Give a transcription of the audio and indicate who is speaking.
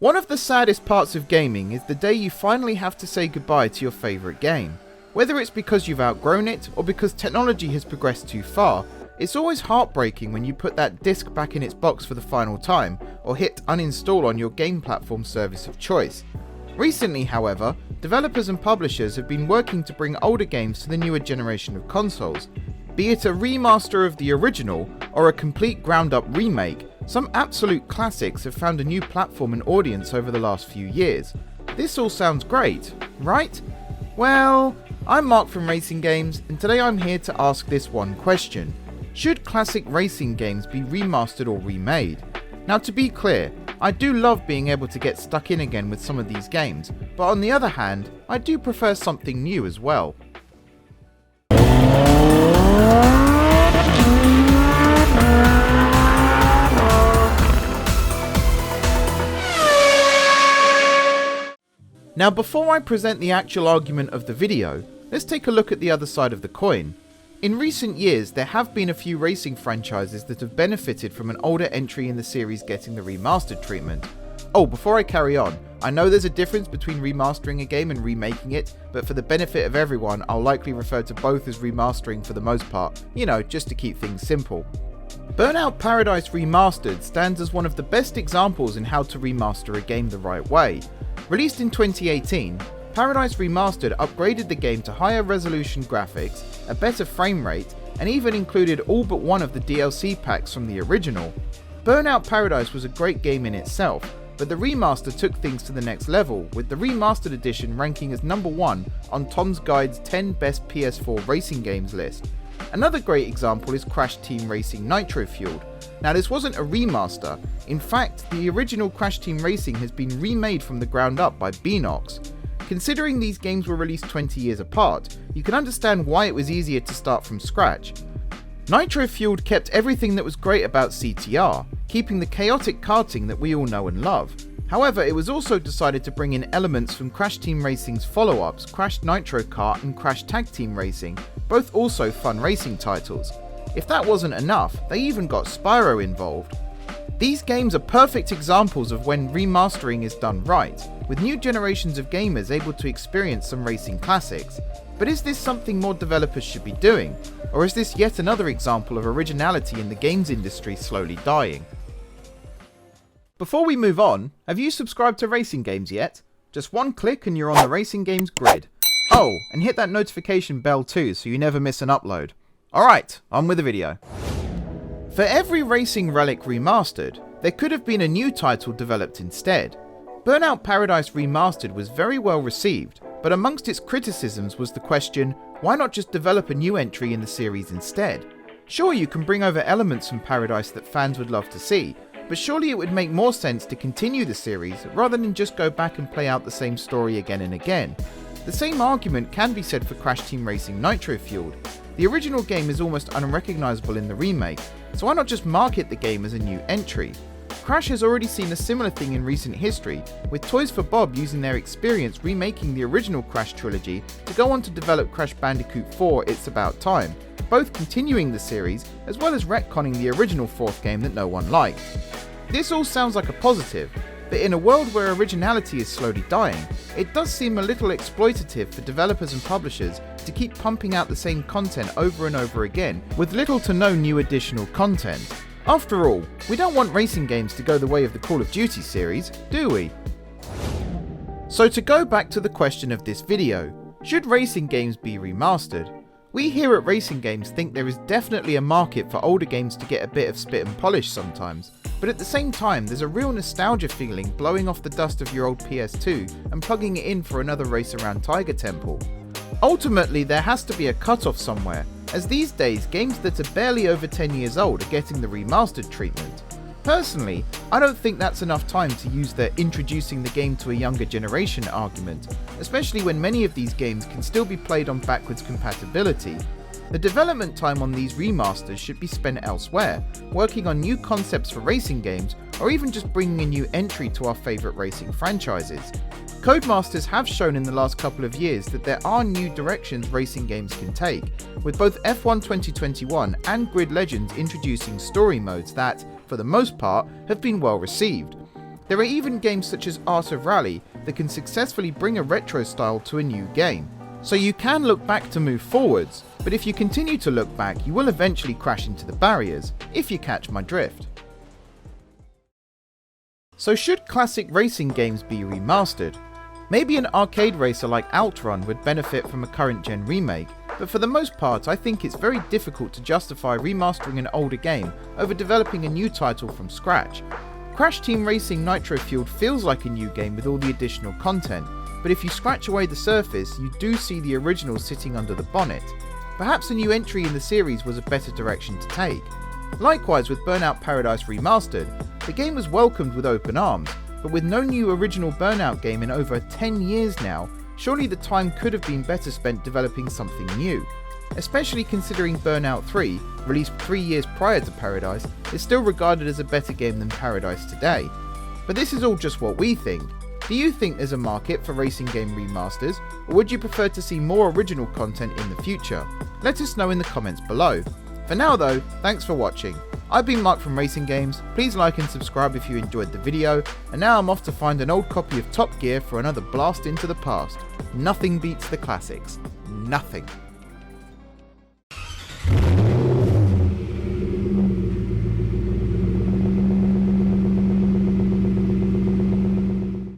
Speaker 1: One of the saddest parts of gaming is the day you finally have to say goodbye to your favourite game. Whether it's because you've outgrown it or because technology has progressed too far, it's always heartbreaking when you put that disc back in its box for the final time or hit uninstall on your game platform service of choice. Recently, however, developers and publishers have been working to bring older games to the newer generation of consoles. Be it a remaster of the original or a complete ground-up remake, some absolute classics have found a new platform and audience over the last few years. This all sounds great, right? Well, I'm Mark from RacingGames, and today I'm here to ask this one question. Should classic racing games be remastered or remade? Now, to be clear, I do love being able to get stuck in again with some of these games, but on the other hand, I do prefer something new as well. Now, before I present the actual argument of the video, let's take a look at the other side of the coin. In recent years, there have been a few racing franchises that have benefited from an older entry in the series getting the remastered treatment. Oh, before I carry on, I know there's a difference between remastering a game and remaking it, but for the benefit of everyone, I'll likely refer to both as remastering for the most part, just to keep things simple. Burnout Paradise Remastered stands as one of the best examples in how to remaster a game the right way. Released in 2018, Paradise Remastered upgraded the game to higher resolution graphics, a better frame rate, and even included all but one of the DLC packs from the original. Burnout Paradise was a great game in itself, but the remaster took things to the next level, with the remastered edition ranking as number 1 on Tom's Guide's 10 best PS4 racing games list. Another great example is Crash Team Racing Nitro Fueled. Now, this wasn't a remaster. In fact, the original Crash Team Racing has been remade from the ground up by Burnout. Considering these games were released 20 years apart, you can understand why it was easier to start from scratch. Nitro Fueled kept everything that was great about CTR, keeping the chaotic karting that we all know and love. However, it was also decided to bring in elements from Crash Team Racing's follow-ups, Crash Nitro Kart and Crash Tag Team Racing, both also fun racing titles. If that wasn't enough, they even got Spyro involved. These games are perfect examples of when remastering is done right, with new generations of gamers able to experience some racing classics. But is this something more developers should be doing? Or is this yet another example of originality in the games industry slowly dying? Before we move on, have you subscribed to RacingGames yet? Just one click and you're on the RacingGames grid. Oh, and hit that notification bell too so you never miss an upload. Alright, on with the video. For every racing relic remastered, there could have been a new title developed instead. Burnout Paradise Remastered was very well received, but amongst its criticisms was the question, why not just develop a new entry in the series instead? Sure, you can bring over elements from Paradise that fans would love to see, but surely it would make more sense to continue the series rather than just go back and play out the same story again and again. The same argument can be said for Crash Team Racing Nitro Fueled. The original game is almost unrecognisable in the remake, so why not just market the game as a new entry? Crash has already seen a similar thing in recent history, with Toys for Bob using their experience remaking the original Crash trilogy to go on to develop Crash Bandicoot 4 It's About Time, both continuing the series as well as retconning the original fourth game that no one liked. This all sounds like a positive, but in a world where originality is slowly dying, it does seem a little exploitative for developers and publishers to keep pumping out the same content over and over again with little to no new additional content. After all, we don't want racing games to go the way of the Call of Duty series, do we? So to go back to the question of this video, should racing games be remastered? We here at RacingGames think there is definitely a market for older games to get a bit of spit and polish sometimes, but at the same time there's a real nostalgia feeling blowing off the dust of your old PS2 and plugging it in for another race around Tiger Temple. Ultimately, there has to be a cutoff somewhere, as these days games that are barely over 10 years old are getting the remastered treatment. Personally, I don't think that's enough time to use the introducing the game to a younger generation argument, especially when many of these games can still be played on backwards compatibility. The development time on these remasters should be spent elsewhere, working on new concepts for racing games, or even just bringing a new entry to our favourite racing franchises. Codemasters have shown in the last couple of years that there are new directions racing games can take, with both F1 2021 and Grid Legends introducing story modes that, for the most part, have been well received. There are even games such as Art of Rally that can successfully bring a retro style to a new game. So you can look back to move forwards, but if you continue to look back, you will eventually crash into the barriers, if you catch my drift. So should classic racing games be remastered? Maybe an arcade racer like Outrun would benefit from a current gen remake, but for the most part I think it's very difficult to justify remastering an older game over developing a new title from scratch. Crash Team Racing Nitro Fueled feels like a new game with all the additional content, but if you scratch away the surface, you do see the original sitting under the bonnet. Perhaps a new entry in the series was a better direction to take. Likewise with Burnout Paradise Remastered, the game was welcomed with open arms, but with no new original Burnout game in over 10 years now, surely the time could have been better spent developing something new. Especially considering Burnout 3, released 3 years prior to Paradise, is still regarded as a better game than Paradise today. But this is all just what we think. Do you think there's a market for racing game remasters, or would you prefer to see more original content in the future? Let us know in the comments below. For now though, thanks for watching. I've been Mark from RacingGames, please like and subscribe if you enjoyed the video, and now I'm off to find an old copy of Top Gear for another blast into the past. Nothing beats the classics. Nothing.